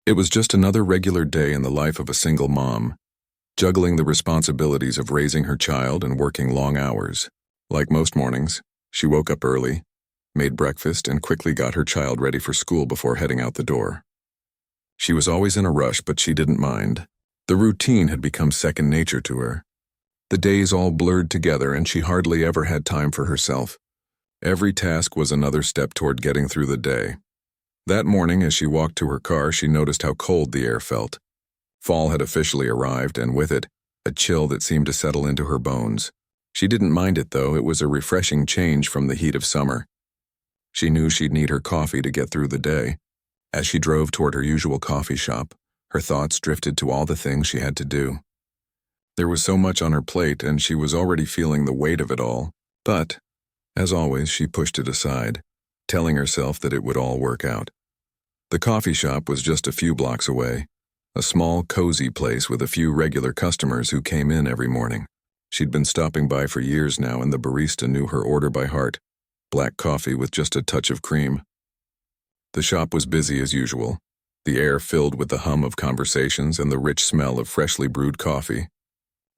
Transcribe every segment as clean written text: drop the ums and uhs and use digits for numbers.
It was just another regular day in the life of a single mom, juggling the responsibilities of raising her child and working long hours. Like most mornings, she woke up early, made breakfast, and quickly got her child ready for school before heading out the door. She was always in a rush, but she didn't mind. The routine had become second nature to her. The days all blurred together, and she hardly ever had time for herself. Every task was another step toward getting through the day. That morning, as she walked to her car, she noticed how cold the air felt. Fall had officially arrived, and with it, a chill that seemed to settle into her bones. She didn't mind it, though. It was a refreshing change from the heat of summer. She knew she'd need her coffee to get through the day. As she drove toward her usual coffee shop, her thoughts drifted to all the things she had to do. There was so much on her plate, and she was already feeling the weight of it all. But, as always, she pushed it aside, telling herself that it would all work out. The coffee shop was just a few blocks away, a small, cozy place with a few regular customers who came in every morning. She'd been stopping by for years now, and the barista knew her order by heart: black coffee with just a touch of cream. The shop was busy as usual, the air filled with the hum of conversations and the rich smell of freshly brewed coffee.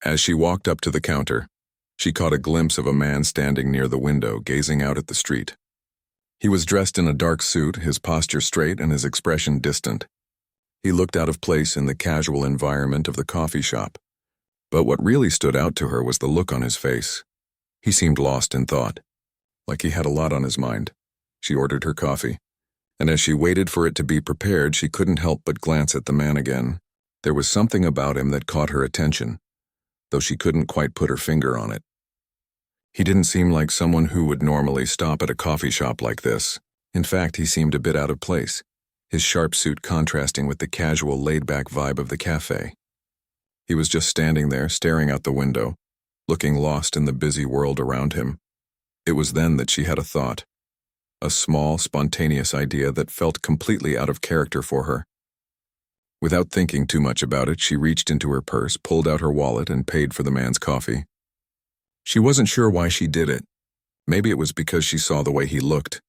As she walked up to the counter, she caught a glimpse of a man standing near the window, gazing out at the street. He was dressed in a dark suit, his posture straight and his expression distant. He looked out of place in the casual environment of the coffee shop. But what really stood out to her was the look on his face. He seemed lost in thought, like he had a lot on his mind. She ordered her coffee, and as she waited for it to be prepared, she couldn't help but glance at the man again. There was something about him that caught her attention, though she couldn't quite put her finger on it. He didn't seem like someone who would normally stop at a coffee shop like this. In fact, he seemed a bit out of place, his sharp suit contrasting with the casual, laid-back vibe of the cafe. He was just standing there, staring out the window, looking lost in the busy world around him. It was then that she had a thought, a small, spontaneous idea that felt completely out of character for her. Without thinking too much about it, she reached into her purse, pulled out her wallet, and paid for the man's coffee. She wasn't sure why she did it. Maybe it was because she saw the way he looked,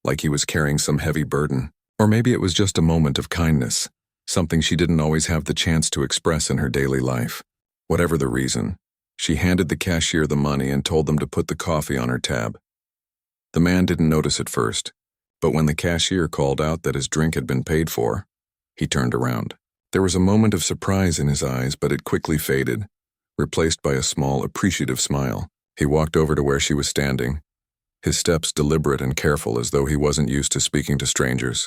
like he was carrying some heavy burden. Or maybe it was just a moment of kindness, something she didn't always have the chance to express in her daily life. Whatever the reason, she handed the cashier the money and told them to put the coffee on her tab. The man didn't notice at first, but when the cashier called out that his drink had been paid for, he turned around. There was a moment of surprise in his eyes, but it quickly faded, replaced by a small, appreciative smile. He walked over to where she was standing, his steps deliberate and careful, as though he wasn't used to speaking to strangers.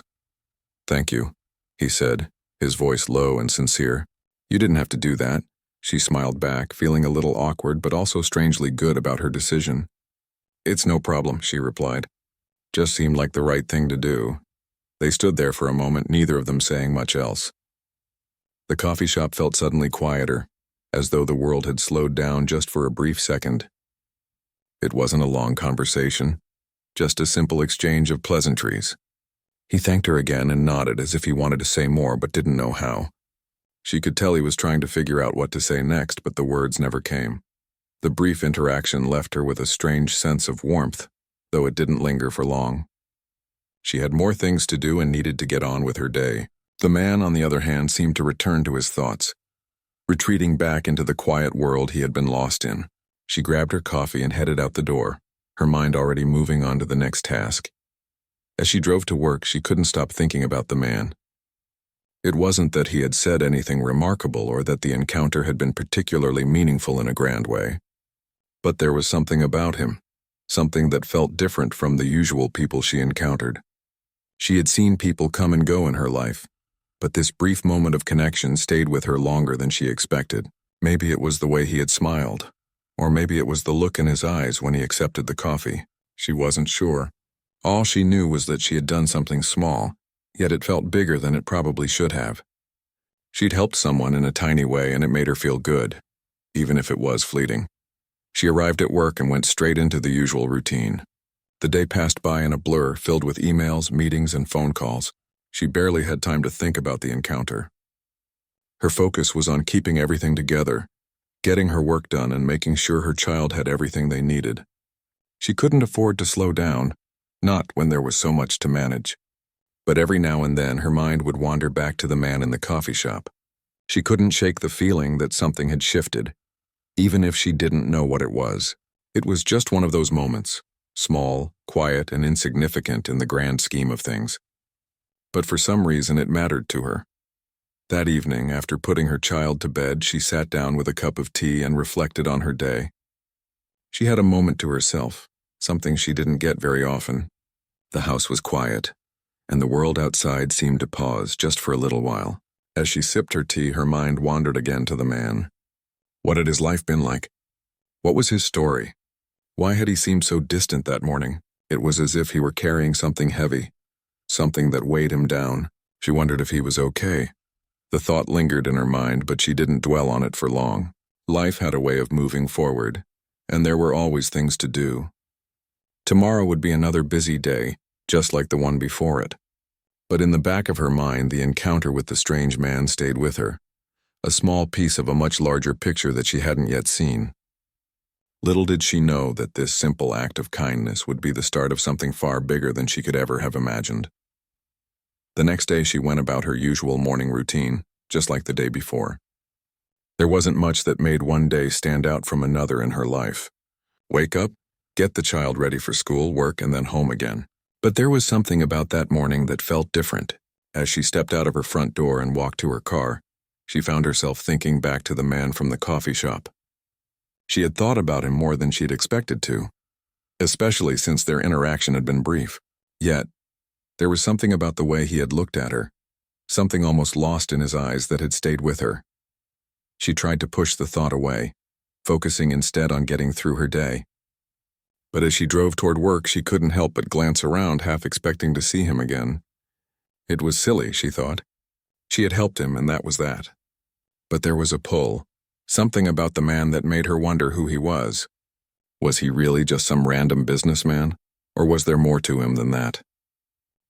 "Thank you," he said, his voice low and sincere. "You didn't have to do that." She smiled back, feeling a little awkward but also strangely good about her decision. "It's no problem," she replied. "Just seemed like the right thing to do." They stood there for a moment, neither of them saying much else. The coffee shop felt suddenly quieter, as though the world had slowed down just for a brief second. It wasn't a long conversation, just a simple exchange of pleasantries. He thanked her again and nodded as if he wanted to say more but didn't know how. She could tell he was trying to figure out what to say next, but the words never came. The brief interaction left her with a strange sense of warmth, though it didn't linger for long. She had more things to do and needed to get on with her day. The man, on the other hand, seemed to return to his thoughts, retreating back into the quiet world he had been lost in. She grabbed her coffee and headed out the door, her mind already moving on to the next task. As she drove to work, she couldn't stop thinking about the man. It wasn't that he had said anything remarkable or that the encounter had been particularly meaningful in a grand way. But there was something about him, something that felt different from the usual people she encountered. She had seen people come and go in her life, but this brief moment of connection stayed with her longer than she expected. Maybe it was the way he had smiled, or maybe it was the look in his eyes when he accepted the coffee. She wasn't sure. All she knew was that she had done something small, yet it felt bigger than it probably should have. She'd helped someone in a tiny way, and it made her feel good, even if it was fleeting. She arrived at work and went straight into the usual routine. The day passed by in a blur, filled with emails, meetings, and phone calls. She barely had time to think about the encounter. Her focus was on keeping everything together, getting her work done, and making sure her child had everything they needed. She couldn't afford to slow down, not when there was so much to manage. But every now and then her mind would wander back to the man in the coffee shop. She couldn't shake the feeling that something had shifted, even if she didn't know what it was. It was just one of those moments, small, quiet, and insignificant in the grand scheme of things. But for some reason it mattered to her. That evening, after putting her child to bed, she sat down with a cup of tea and reflected on her day. She had a moment to herself, something she didn't get very often. The house was quiet, and the world outside seemed to pause just for a little while. As she sipped her tea, her mind wandered again to the man. What had his life been like? What was his story? Why had he seemed so distant that morning? It was as if he were carrying something heavy, something that weighed him down. She wondered if he was okay. The thought lingered in her mind, but she didn't dwell on it for long. Life had a way of moving forward, and there were always things to do. Tomorrow would be another busy day, just like the one before it. But in the back of her mind, the encounter with the strange man stayed with her, a small piece of a much larger picture that she hadn't yet seen. Little did she know that this simple act of kindness would be the start of something far bigger than she could ever have imagined. The next day she went about her usual morning routine, just like the day before. There wasn't much that made one day stand out from another in her life. Wake up, get the child ready for school, work, and then home again. But there was something about that morning that felt different. As she stepped out of her front door and walked to her car, she found herself thinking back to the man from the coffee shop. She had thought about him more than she'd expected to, especially since their interaction had been brief. Yet, there was something about the way he had looked at her, something almost lost in his eyes that had stayed with her. She tried to push the thought away, focusing instead on getting through her day. But as she drove toward work, she couldn't help but glance around, half expecting to see him again. It was silly, she thought. She had helped him, and that was that. But there was a pull, something about the man that made her wonder who he was. Was he really just some random businessman, or was there more to him than that?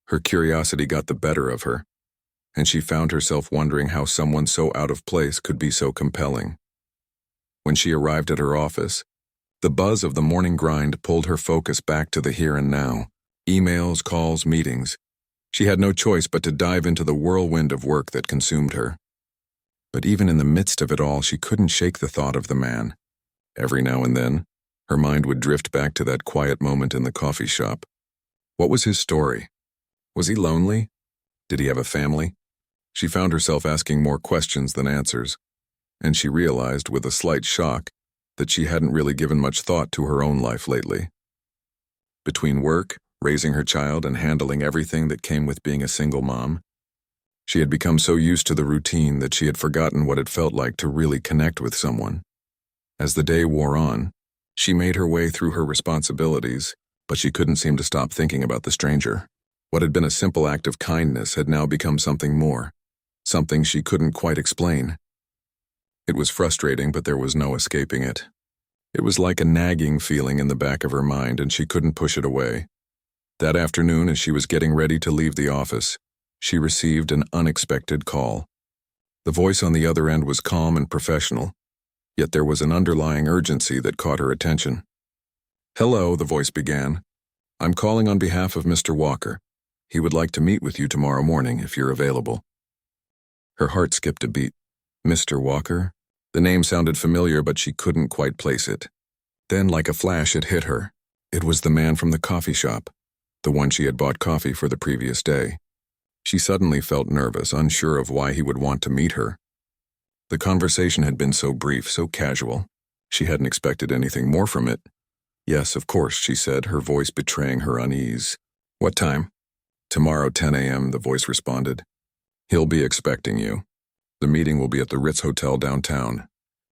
Her curiosity got the better of her, and she found herself wondering how someone so out of place could be so compelling. When she arrived at her office, the buzz of the morning grind pulled her focus back to the here and now. Emails, calls, meetings. She had no choice but to dive into the whirlwind of work that consumed her. But even in the midst of it all, she couldn't shake the thought of the man. Every now and then, her mind would drift back to that quiet moment in the coffee shop. What was his story? Was he lonely? Did he have a family? She found herself asking more questions than answers, and she realized with a slight shock that she hadn't really given much thought to her own life lately. Between work, raising her child, and handling everything that came with being a single mom, she had become so used to the routine that she had forgotten what it felt like to really connect with someone. As the day wore on, she made her way through her responsibilities, but she couldn't seem to stop thinking about the stranger. What had been a simple act of kindness had now become something more, something she couldn't quite explain. It was frustrating, but there was no escaping it. It was like a nagging feeling in the back of her mind, and she couldn't push it away. That afternoon, as she was getting ready to leave the office, she received an unexpected call. The voice on the other end was calm and professional, yet there was an underlying urgency that caught her attention. "Hello," the voice began. "I'm calling on behalf of Mr. Walker. He would like to meet with you tomorrow morning if you're available." Her heart skipped a beat. Mr. Walker? The name sounded familiar, but she couldn't quite place it. Then, like a flash, it hit her. It was the man from the coffee shop, the one she had bought coffee for the previous day. She suddenly felt nervous, unsure of why he would want to meet her. The conversation had been so brief, so casual. She hadn't expected anything more from it. "Yes, of course," she said, her voice betraying her unease. "What time?" "Tomorrow, 10 a.m., the voice responded. "He'll be expecting you. The meeting will be at the Ritz Hotel downtown."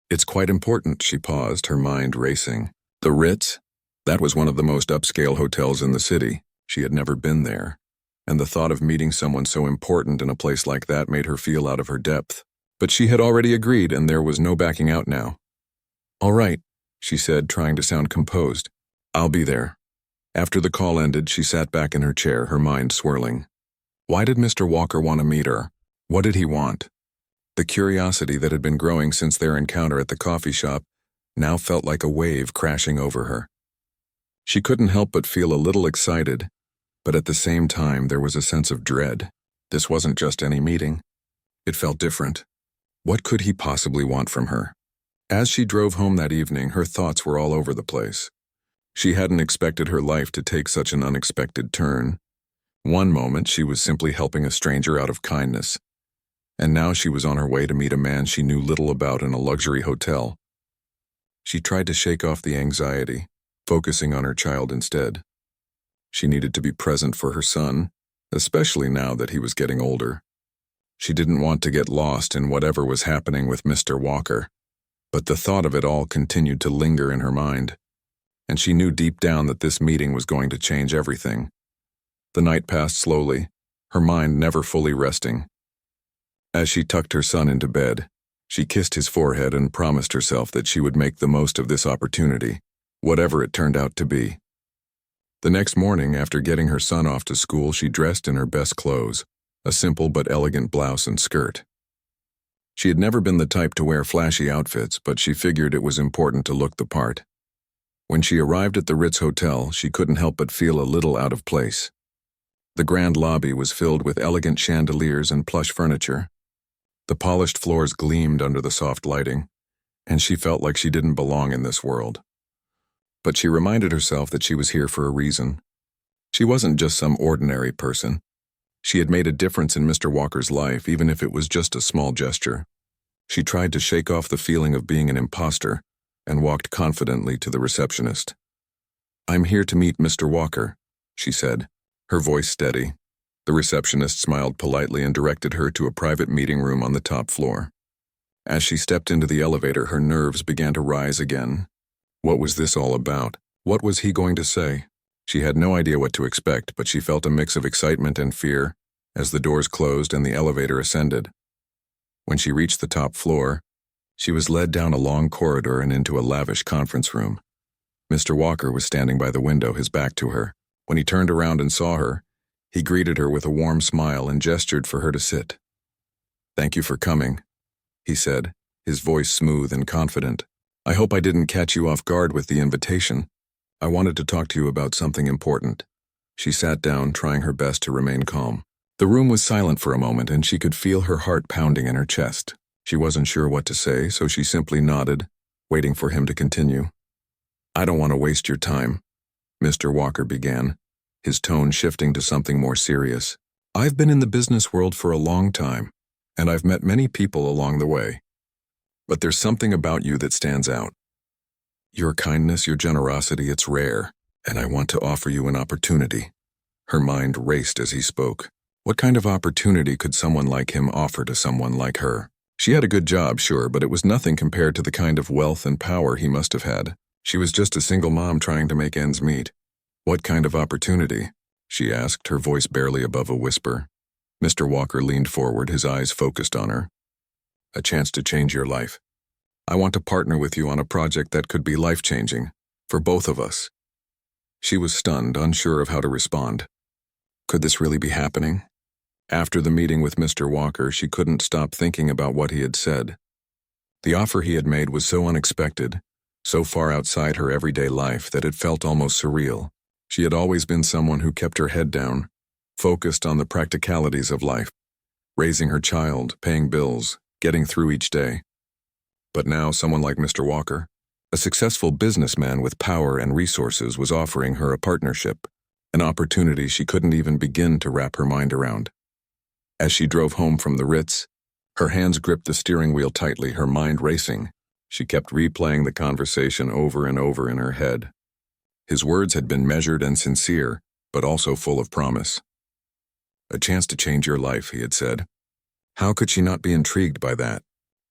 "It's quite important," she paused, her mind racing. The Ritz? That was one of the most upscale hotels in the city. She had never been there, and the thought of meeting someone so important in a place like that made her feel out of her depth. But she had already agreed, and there was no backing out now. "All right," she said, trying to sound composed. "I'll be there." After the call ended, she sat back in her chair, her mind swirling. Why did Mr. Walker want to meet her? What did he want? The curiosity that had been growing since their encounter at the coffee shop now felt like a wave crashing over her. She couldn't help but feel a little excited, But at the same time, there was a sense of dread. This wasn't just any meeting. It felt different. What could he possibly want from her? As she drove home that evening, her thoughts were all over the place. She hadn't expected her life to take such an unexpected turn. One moment, she was simply helping a stranger out of kindness, and now she was on her way to meet a man she knew little about in a luxury hotel. She tried to shake off the anxiety, focusing on her child instead. She needed to be present for her son, especially now that he was getting older. She didn't want to get lost in whatever was happening with Mr. Walker, but the thought of it all continued to linger in her mind, and she knew deep down that this meeting was going to change everything. The night passed slowly, her mind never fully resting. As she tucked her son into bed, she kissed his forehead and promised herself that she would make the most of this opportunity, whatever it turned out to be. The next morning, after getting her son off to school, she dressed in her best clothes, a simple but elegant blouse and skirt. She had never been the type to wear flashy outfits, but she figured it was important to look the part. When she arrived at the Ritz Hotel, she couldn't help but feel a little out of place. The grand lobby was filled with elegant chandeliers and plush furniture. The polished floors gleamed under the soft lighting, and she felt like she didn't belong in this world. But she reminded herself that she was here for a reason. She wasn't just some ordinary person. She had made a difference in Mr. Walker's life, even if it was just a small gesture. She tried to shake off the feeling of being an imposter and walked confidently to the receptionist. "I'm here to meet Mr. Walker," she said, her voice steady. The receptionist smiled politely and directed her to a private meeting room on the top floor. As she stepped into the elevator, her nerves began to rise again. What was this all about? What was he going to say? She had no idea what to expect, but she felt a mix of excitement and fear as the doors closed and the elevator ascended. When she reached the top floor, she was led down a long corridor and into a lavish conference room. Mr. Walker was standing by the window, his back to her. When he turned around and saw her, he greeted her with a warm smile and gestured for her to sit. "Thank you for coming," he said, his voice smooth and confident. "I hope I didn't catch you off guard with the invitation. I wanted to talk to you about something important." She sat down, trying her best to remain calm. The room was silent for a moment, and she could feel her heart pounding in her chest. She wasn't sure what to say, so she simply nodded, waiting for him to continue. "I don't want to waste your time," Mr. Walker began, his tone shifting to something more serious. "I've been in the business world for a long time, and I've met many people along the way. But there's something about you that stands out. Your kindness, your generosity, it's rare, and I want to offer you an opportunity." Her mind raced as he spoke. What kind of opportunity could someone like him offer to someone like her? She had a good job, sure, but it was nothing compared to the kind of wealth and power he must have had. She was just a single mom trying to make ends meet. "What kind of opportunity?" she asked, her voice barely above a whisper. Mr. Walker leaned forward, his eyes focused on her. "A chance to change your life. I want to partner with you on a project that could be life-changing, for both of us." She was stunned, unsure of how to respond. Could this really be happening? After the meeting with Mr. Walker, she couldn't stop thinking about what he had said. The offer he had made was so unexpected, so far outside her everyday life that it felt almost surreal. She had always been someone who kept her head down, focused on the practicalities of life, raising her child, paying bills, getting through each day. But now someone like Mr. Walker, a successful businessman with power and resources, was offering her a partnership, an opportunity she couldn't even begin to wrap her mind around. As she drove home from the Ritz, her hands gripped the steering wheel tightly, her mind racing. She kept replaying the conversation over and over in her head. His words had been measured and sincere, but also full of promise. "A chance to change your life," he had said. How could she not be intrigued by that?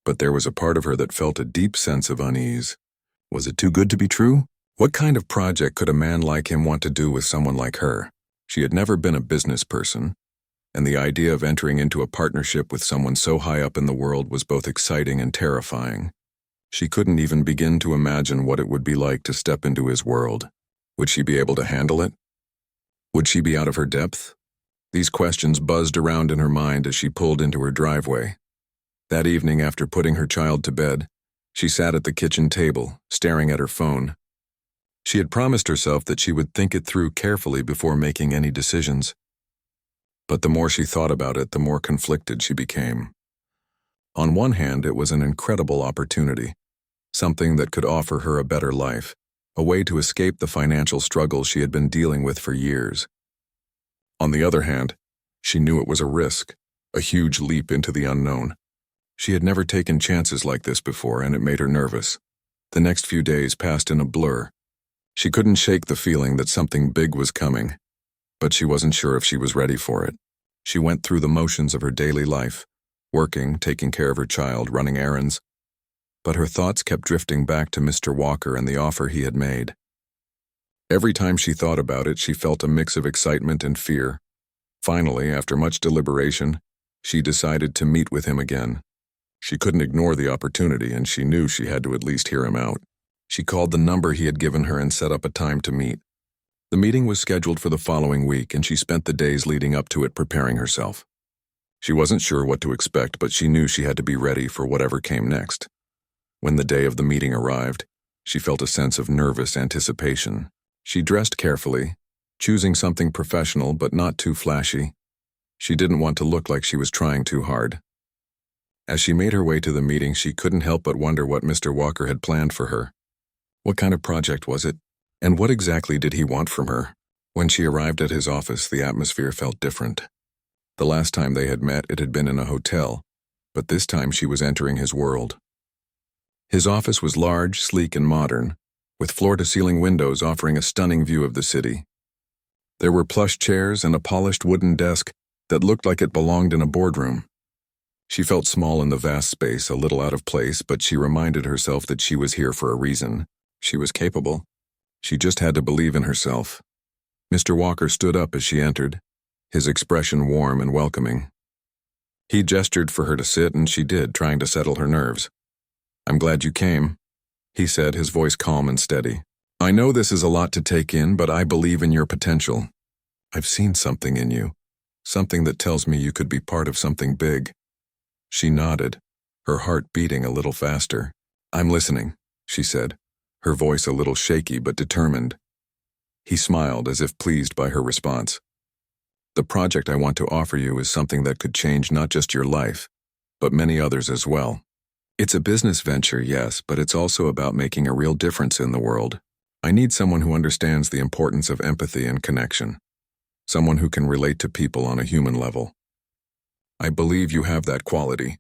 But there was a part of her that felt a deep sense of unease. Was it too good to be true? What kind of project could a man like him want to do with someone like her? She had never been a business person, and the idea of entering into a partnership with someone so high up in the world was both exciting and terrifying. She couldn't even begin to imagine what it would be like to step into his world. Would she be able to handle it? Would she be out of her depth? These questions buzzed around in her mind as she pulled into her driveway. That evening, after putting her child to bed, she sat at the kitchen table, staring at her phone. She had promised herself that she would think it through carefully before making any decisions. But the more she thought about it, the more conflicted she became. On one hand, it was an incredible opportunity, something that could offer her a better life, a way to escape the financial struggles she had been dealing with for years. On the other hand, she knew it was a risk, a huge leap into the unknown. She had never taken chances like this before, and it made her nervous. The next few days passed in a blur. She couldn't shake the feeling that something big was coming, but she wasn't sure if she was ready for it. She went through the motions of her daily life, working, taking care of her child, running errands, but her thoughts kept drifting back to Mr. Walker and the offer he had made. Every time she thought about it, she felt a mix of excitement and fear. Finally, after much deliberation, she decided to meet with him again. She couldn't ignore the opportunity, and she knew she had to at least hear him out. She called the number he had given her and set up a time to meet. The meeting was scheduled for the following week, and she spent the days leading up to it preparing herself. She wasn't sure what to expect, but she knew she had to be ready for whatever came next. When the day of the meeting arrived, she felt a sense of nervous anticipation. She dressed carefully, choosing something professional but not too flashy. She didn't want to look like she was trying too hard. As she made her way to the meeting, she couldn't help but wonder what Mr. Walker had planned for her. What kind of project was it? And what exactly did he want from her? When she arrived at his office, the atmosphere felt different. The last time they had met, it had been in a hotel, but this time she was entering his world. His office was large, sleek, and modern, with floor-to-ceiling windows offering a stunning view of the city. There were plush chairs and a polished wooden desk that looked like it belonged in a boardroom. She felt small in the vast space, a little out of place, but she reminded herself that she was here for a reason. She was capable. She just had to believe in herself. Mr. Walker stood up as she entered, his expression warm and welcoming. He gestured for her to sit, and she did, trying to settle her nerves. "I'm glad you came," he said, his voice calm and steady. "I know this is a lot to take in, but I believe in your potential. I've seen something in you, something that tells me you could be part of something big." She nodded, her heart beating a little faster. "I'm listening," she said, her voice a little shaky but determined. He smiled as if pleased by her response. "The project I want to offer you is something that could change not just your life, but many others as well. It's a business venture, yes, but it's also about making a real difference in the world. I need someone who understands the importance of empathy and connection, someone who can relate to people on a human level. I believe you have that quality."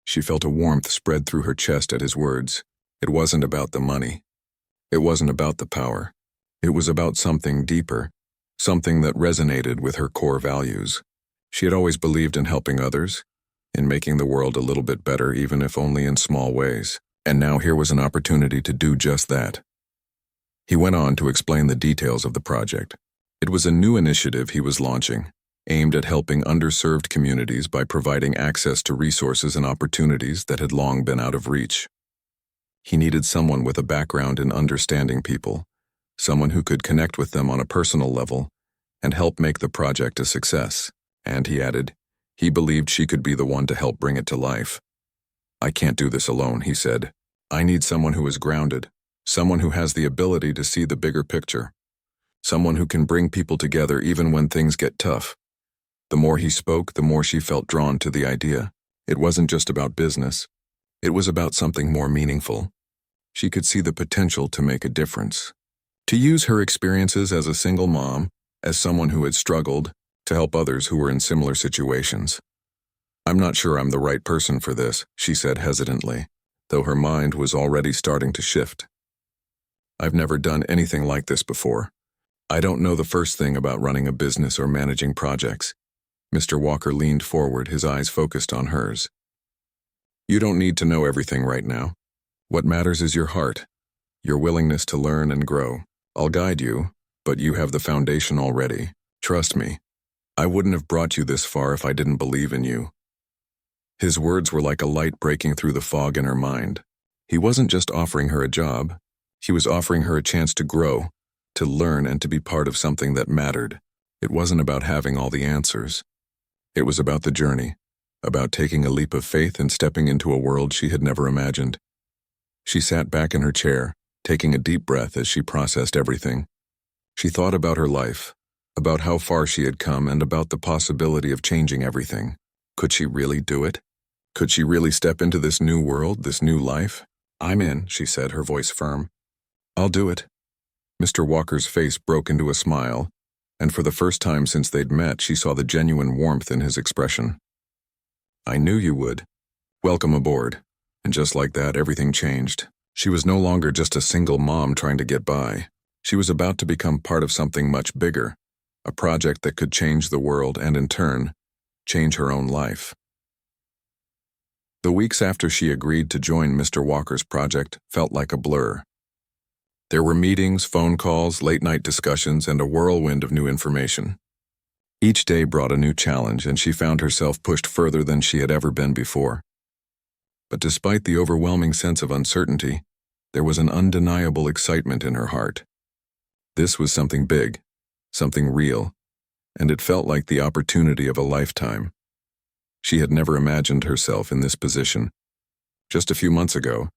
She felt a warmth spread through her chest at his words. It wasn't about the money. It wasn't about the power. It was about something deeper, something that resonated with her core values. She had always believed in helping others, in making the world a little bit better, even if only in small ways. And now here was an opportunity to do just that. He went on to explain the details of the project. It was a new initiative he was launching, aimed at helping underserved communities by providing access to resources and opportunities that had long been out of reach. He needed someone with a background in understanding people, someone who could connect with them on a personal level and help make the project a success. And he added, he believed she could be the one to help bring it to life. "I can't do this alone," he said. "I need someone who is grounded, someone who has the ability to see the bigger picture, someone who can bring people together even when things get tough." The more he spoke, the more she felt drawn to the idea. It wasn't just about business. It was about something more meaningful. She could see the potential to make a difference. To use her experiences as a single mom, as someone who had struggled, to help others who were in similar situations. "I'm not sure I'm the right person for this," she said hesitantly, though her mind was already starting to shift. "I've never done anything like this before. I don't know the first thing about running a business or managing projects." Mr. Walker leaned forward, his eyes focused on hers. "You don't need to know everything right now. What matters is your heart, your willingness to learn and grow. I'll guide you, but you have the foundation already. Trust me. I wouldn't have brought you this far if I didn't believe in you." His words were like a light breaking through the fog in her mind. He wasn't just offering her a job. He was offering her a chance to grow, to learn, and to be part of something that mattered. It wasn't about having all the answers. It was about the journey, about taking a leap of faith and stepping into a world she had never imagined. She sat back in her chair, taking a deep breath as she processed everything. She thought about her life, about how far she had come, and about the possibility of changing everything. Could she really do it? Could she really step into this new world, this new life? "I'm in," she said, her voice firm. "I'll do it." Mr. Walker's face broke into a smile, and for the first time since they'd met, she saw the genuine warmth in his expression. "I knew you would. Welcome aboard." And just like that, everything changed. She was no longer just a single mom trying to get by. She was about to become part of something much bigger, a project that could change the world and, in turn, change her own life. The weeks after she agreed to join Mr. Walker's project felt like a blur. There were meetings, phone calls, late-night discussions, and a whirlwind of new information. Each day brought a new challenge, and she found herself pushed further than she had ever been before. But despite the overwhelming sense of uncertainty, there was an undeniable excitement in her heart. This was something big, something real, and it felt like the opportunity of a lifetime. She had never imagined herself in this position. Just a few months ago,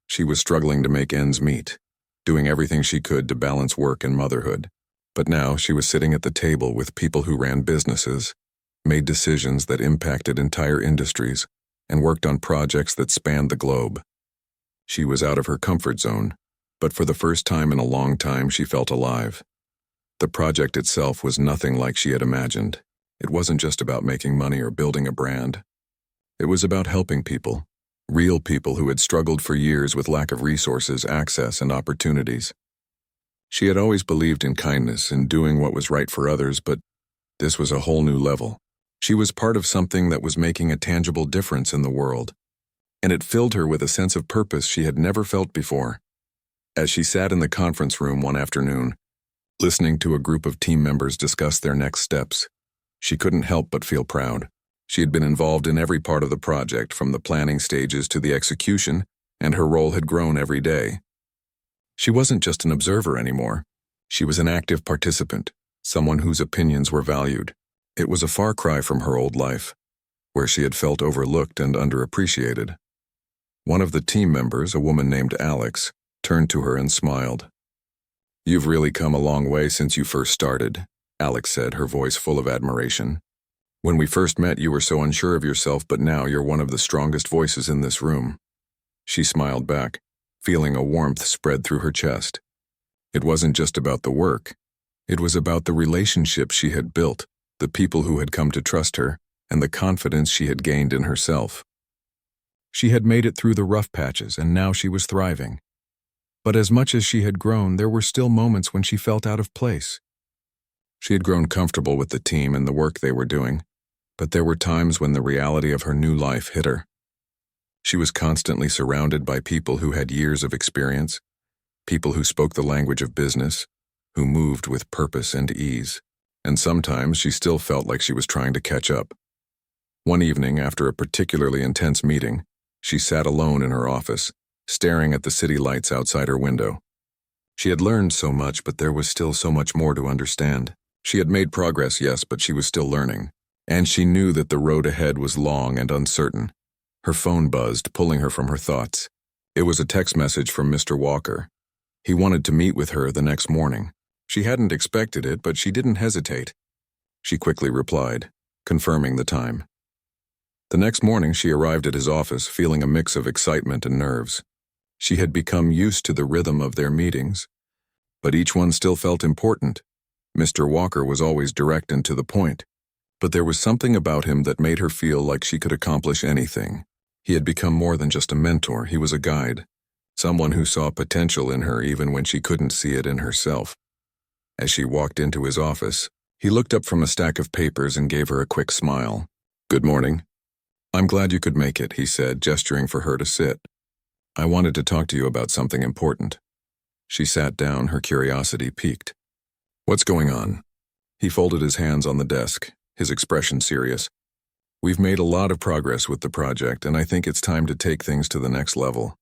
she was struggling to make ends meet, doing everything she could to balance work and motherhood. But now she was sitting at the table with people who ran businesses, made decisions that impacted entire industries, and worked on projects that spanned the globe. She was out of her comfort zone, but for the first time in a long time she felt alive. The project itself was nothing like she had imagined. It wasn't just about making money or building a brand. It was about helping people, real people who had struggled for years with lack of resources, access, and opportunities. She had always believed in kindness and doing what was right for others, but this was a whole new level. She was part of something that was making a tangible difference in the world, and it filled her with a sense of purpose she had never felt before. As she sat in the conference room one afternoon, listening to a group of team members discuss their next steps, she couldn't help but feel proud. She had been involved in every part of the project, from the planning stages to the execution, and her role had grown every day. She wasn't just an observer anymore. She was an active participant, someone whose opinions were valued. It was a far cry from her old life, where she had felt overlooked and underappreciated. One of the team members, a woman named Alex, turned to her and smiled. "You've really come a long way since you first started," Alex said, her voice full of admiration. "When we first met, you were so unsure of yourself, but now you're one of the strongest voices in this room." She smiled back, feeling a warmth spread through her chest. It wasn't just about the work. It was about the relationships she had built, the people who had come to trust her, and the confidence she had gained in herself. She had made it through the rough patches, and now she was thriving. But as much as she had grown, there were still moments when she felt out of place. She had grown comfortable with the team and the work they were doing, but there were times when the reality of her new life hit her. She was constantly surrounded by people who had years of experience, people who spoke the language of business, who moved with purpose and ease, and sometimes she still felt like she was trying to catch up. One evening, after a particularly intense meeting, she sat alone in her office, staring at the city lights outside her window. She had learned so much, but there was still so much more to understand. She had made progress, yes, but she was still learning, and she knew that the road ahead was long and uncertain. Her phone buzzed, pulling her from her thoughts. It was a text message from Mr. Walker. He wanted to meet with her the next morning. She hadn't expected it, but she didn't hesitate. She quickly replied, confirming the time. The next morning, she arrived at his office, feeling a mix of excitement and nerves. She had become used to the rhythm of their meetings, but each one still felt important. Mr. Walker was always direct and to the point, but there was something about him that made her feel like she could accomplish anything. He had become more than just a mentor. He was a guide, someone who saw potential in her even when she couldn't see it in herself. As she walked into his office, he looked up from a stack of papers and gave her a quick smile. "Good morning. I'm glad you could make it," he said, gesturing for her to sit. "I wanted to talk to you about something important." She sat down, her curiosity piqued. "What's going on?" He folded his hands on the desk, his expression serious. "We've made a lot of progress with the project, and I think it's time to take things to the next level.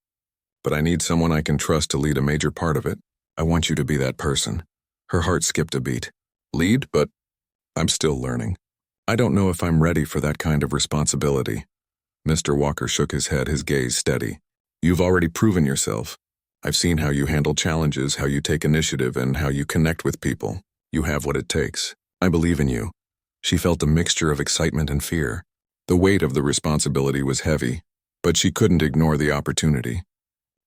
But I need someone I can trust to lead a major part of it. I want you to be that person." Her heart skipped a beat. "Lead? But I'm still learning. I don't know if I'm ready for that kind of responsibility." Mr. Walker shook his head, his gaze steady. "You've already proven yourself. I've seen how you handle challenges, how you take initiative, and how you connect with people. You have what it takes. I believe in you." She felt a mixture of excitement and fear. The weight of the responsibility was heavy, but she couldn't ignore the opportunity.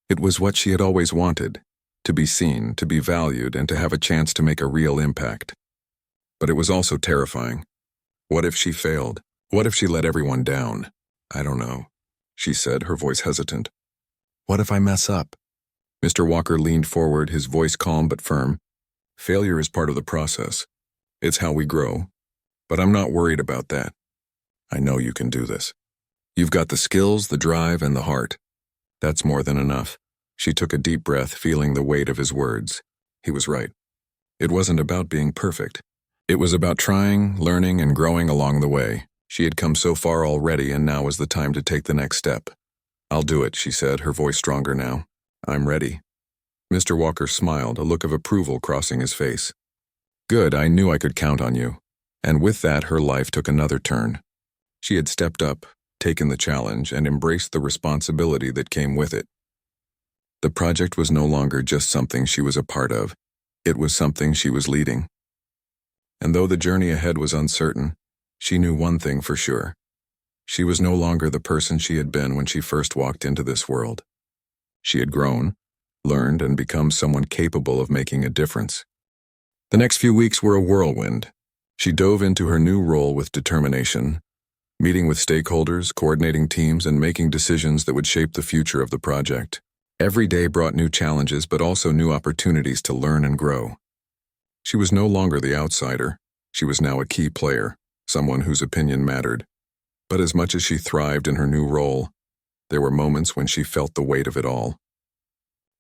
It was what she had always wanted, to be seen, to be valued, and to have a chance to make a real impact. But it was also terrifying. What if she failed? What if she let everyone down? "I don't know," she said, her voice hesitant. "What if I mess up?" Mr. Walker leaned forward, his voice calm but firm. "Failure is part of the process. It's how we grow. But I'm not worried about that. I know you can do this. You've got the skills, the drive, and the heart. That's more than enough." She took a deep breath, feeling the weight of his words. He was right. It wasn't about being perfect. It was about trying, learning, and growing along the way. She had come so far already, and now was the time to take the next step. "I'll do it," she said, her voice stronger now. "I'm ready." Mr. Walker smiled, a look of approval crossing his face. "Good, I knew I could count on you." And with that, her life took another turn. She had stepped up, taken the challenge, and embraced the responsibility that came with it. The project was no longer just something she was a part of. It was something she was leading. And though the journey ahead was uncertain, she knew one thing for sure. She was no longer the person she had been when she first walked into this world. She had grown, learned, and become someone capable of making a difference. The next few weeks were a whirlwind. She dove into her new role with determination, meeting with stakeholders, coordinating teams, and making decisions that would shape the future of the project. Every day brought new challenges, but also new opportunities to learn and grow. She was no longer the outsider. She was now a key player, someone whose opinion mattered. But as much as she thrived in her new role, there were moments when she felt the weight of it all.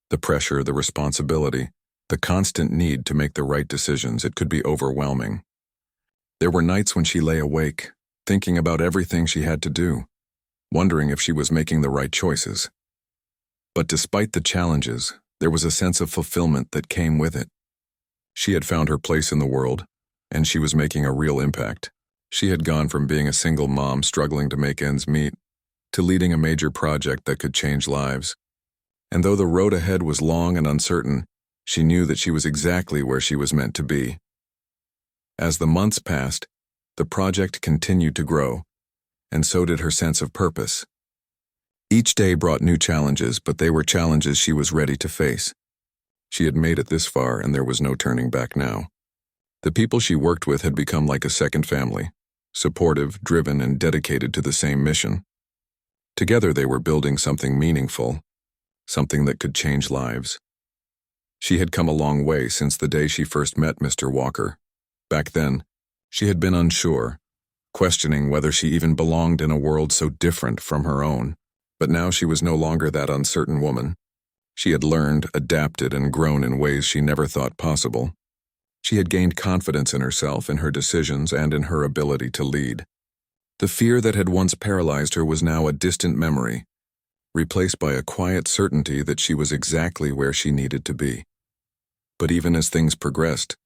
The pressure, the responsibility, the constant need to make the right decisions. It could be overwhelming. There were nights when she lay awake, thinking about everything she had to do, wondering if she was making the right choices. But despite the challenges, there was a sense of fulfillment that came with it. She had found her place in the world, and she was making a real impact. She had gone from being a single mom struggling to make ends meet to leading a major project that could change lives. And though the road ahead was long and uncertain, she knew that she was exactly where she was meant to be. As the months passed, the project continued to grow, and so did her sense of purpose. Each day brought new challenges, but they were challenges she was ready to face. She had made it this far, and there was no turning back now. The people she worked with had become like a second family, supportive, driven, and dedicated to the same mission. Together they were building something meaningful, something that could change lives. She had come a long way since the day she first met Mr. Walker. Back then, she had been unsure, questioning whether she even belonged in a world so different from her own. But now she was no longer that uncertain woman. She had learned, adapted, and grown in ways she never thought possible. She had gained confidence in herself, in her decisions, and in her ability to lead. The fear that had once paralyzed her was now a distant memory, replaced by a quiet certainty that she was exactly where she needed to be. But even as things progressed,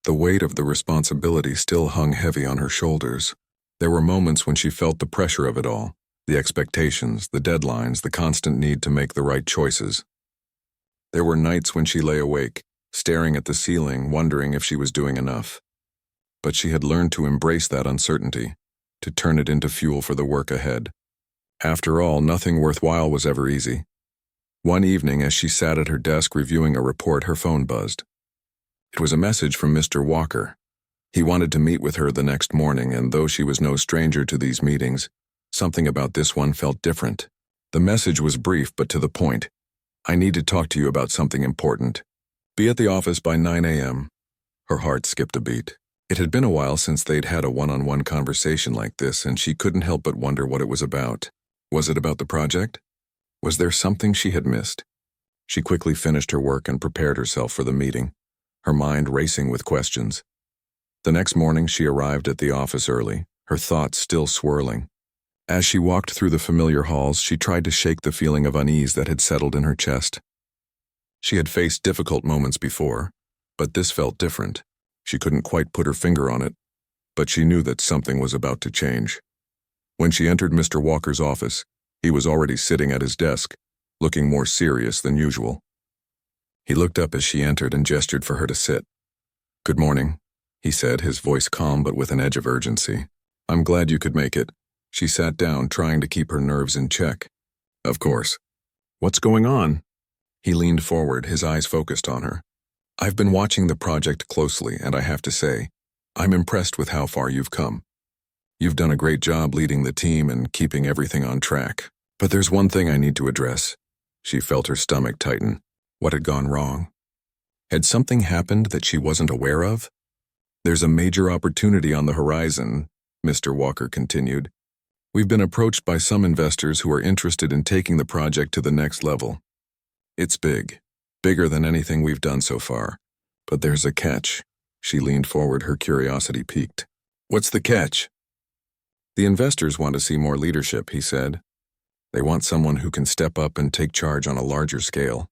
the weight of the responsibility still hung heavy on her shoulders. There were moments when she felt the pressure of it all, the expectations, the deadlines, the constant need to make the right choices. There were nights when she lay awake, staring at the ceiling, wondering if she was doing enough. But she had learned to embrace that uncertainty, to turn it into fuel for the work ahead. After all, nothing worthwhile was ever easy. One evening, as she sat at her desk reviewing a report, her phone buzzed. It was a message from Mr. Walker. He wanted to meet with her the next morning, and though she was no stranger to these meetings, something about this one felt different. The message was brief but to the point. "I need to talk to you about something important. Be at the office by 9 a.m. Her heart skipped a beat. It had been a while since they'd had a one-on-one conversation like this, and she couldn't help but wonder what it was about. Was it about the project? Was there something she had missed? She quickly finished her work and prepared herself for the meeting, her mind racing with questions. The next morning she arrived at the office early, her thoughts still swirling. As she walked through the familiar halls, she tried to shake the feeling of unease that had settled in her chest. She had faced difficult moments before, but this felt different. She couldn't quite put her finger on it, but she knew that something was about to change. When she entered Mr. Walker's office, he was already sitting at his desk, looking more serious than usual. He looked up as she entered and gestured for her to sit. "Good morning," he said, his voice calm but with an edge of urgency. "I'm glad you could make it." She sat down, trying to keep her nerves in check. "Of course. What's going on?" He leaned forward, his eyes focused on her. "I've been watching the project closely, and I have to say, I'm impressed with how far you've come. You've done a great job leading the team and keeping everything on track. But there's one thing I need to address." She felt her stomach tighten. What had gone wrong? Had something happened that she wasn't aware of? "There's a major opportunity on the horizon," Mr. Walker continued. "We've been approached by some investors who are interested in taking the project to the next level. It's big, bigger than anything we've done so far. But there's a catch." She leaned forward, her curiosity piqued. "What's the catch?" "The investors want to see more leadership," he said. "They want someone who can step up and take charge on a larger scale.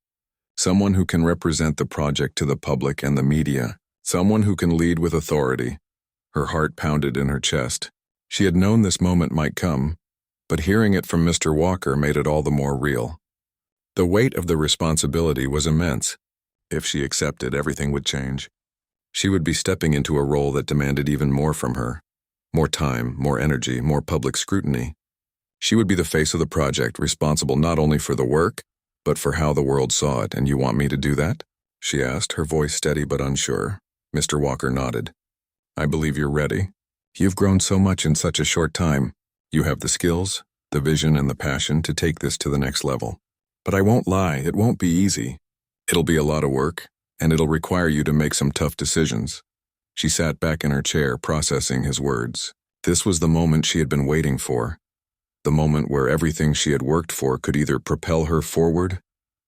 Someone who can represent the project to the public and the media. Someone who can lead with authority." Her heart pounded in her chest. She had known this moment might come, but hearing it from Mr. Walker made it all the more real. The weight of the responsibility was immense. If she accepted, everything would change. She would be stepping into a role that demanded even more from her. More time, more energy, more public scrutiny. She would be the face of the project, responsible not only for the work, but for how the world saw it. "And you want me to do that?" she asked, her voice steady but unsure. Mr. Walker nodded. "I believe you're ready. You've grown so much in such a short time. You have the skills, the vision, and the passion to take this to the next level. But I won't lie, it won't be easy. It'll be a lot of work, and it'll require you to make some tough decisions." She sat back in her chair, processing his words. This was the moment she had been waiting for. The moment where everything she had worked for could either propel her forward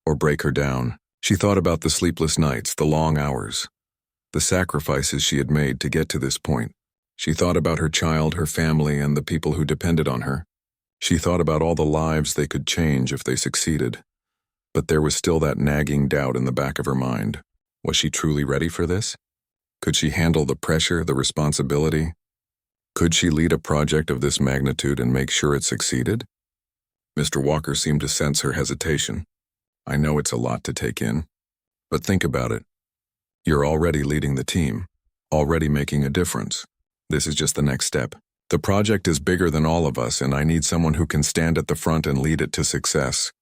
or break her down. She thought about the sleepless nights, the long hours, the sacrifices she had made to get to this point. She thought about her child, her family, and the people who depended on her. She thought about all the lives they could change if they succeeded. But there was still that nagging doubt in the back of her mind. Was she truly ready for this? Could she handle the pressure, the responsibility? Could she lead a project of this magnitude and make sure it succeeded? Mr. Walker seemed to sense her hesitation. "I know it's a lot to take in. But think about it. You're already leading the team, already making a difference. This is just the next step. The project is bigger than all of us, and I need someone who can stand at the front and lead it to success."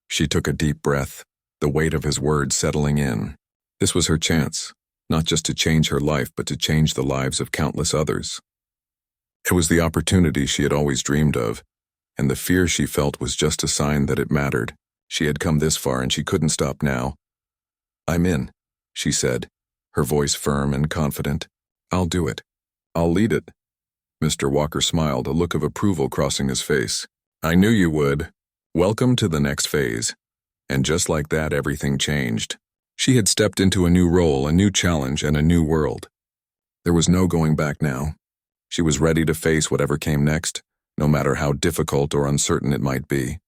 She took a deep breath, the weight of his words settling in. This was her chance, not just to change her life, but to change the lives of countless others. It was the opportunity she had always dreamed of, and the fear she felt was just a sign that it mattered. She had come this far and she couldn't stop now. "I'm in," she said, her voice firm and confident. "I'll do it. I'll lead it." Mr. Walker smiled, a look of approval crossing his face. "I knew you would. Welcome to the next phase." And just like that, everything changed. She had stepped into a new role, a new challenge, and a new world. There was no going back now. She was ready to face whatever came next, no matter how difficult or uncertain it might be.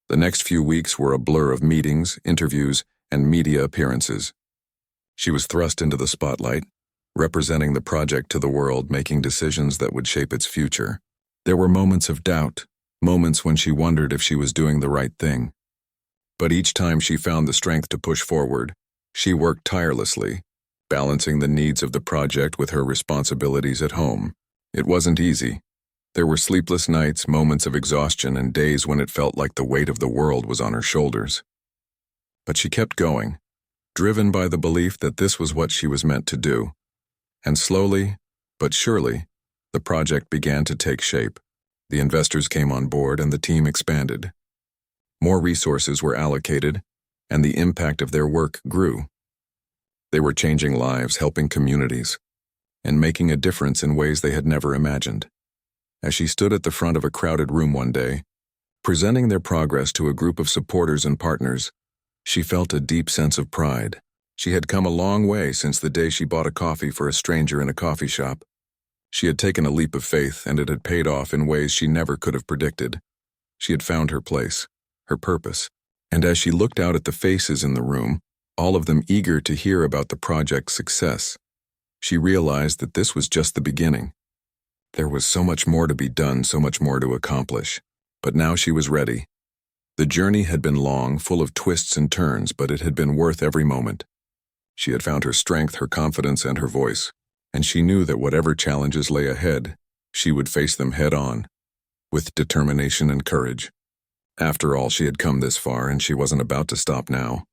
The next few weeks were a blur of meetings, interviews, and media appearances. She was thrust into the spotlight, representing the project to the world, making decisions that would shape its future. There were moments of doubt, moments when she wondered if she was doing the right thing. But each time she found the strength to push forward, she worked tirelessly, balancing the needs of the project with her responsibilities at home. It wasn't easy. There were sleepless nights, moments of exhaustion, and days when it felt like the weight of the world was on her shoulders. But she kept going, driven by the belief that this was what she was meant to do. And slowly, but surely, the project began to take shape. The investors came on board and the team expanded. More resources were allocated, and the impact of their work grew. They were changing lives, helping communities, and making a difference in ways they had never imagined. As she stood at the front of a crowded room one day, presenting their progress to a group of supporters and partners, she felt a deep sense of pride. She had come a long way since the day she bought a coffee for a stranger in a coffee shop. She had taken a leap of faith, and it had paid off in ways she never could have predicted. She had found her place, her purpose, and as she looked out at the faces in the room, all of them eager to hear about the project's success, she realized that this was just the beginning. There was so much more to be done, so much more to accomplish. But now she was ready. The journey had been long, full of twists and turns, but it had been worth every moment. She had found her strength, her confidence, and her voice, and she knew that whatever challenges lay ahead, she would face them head on, with determination and courage. After all, she had come this far, and she wasn't about to stop now.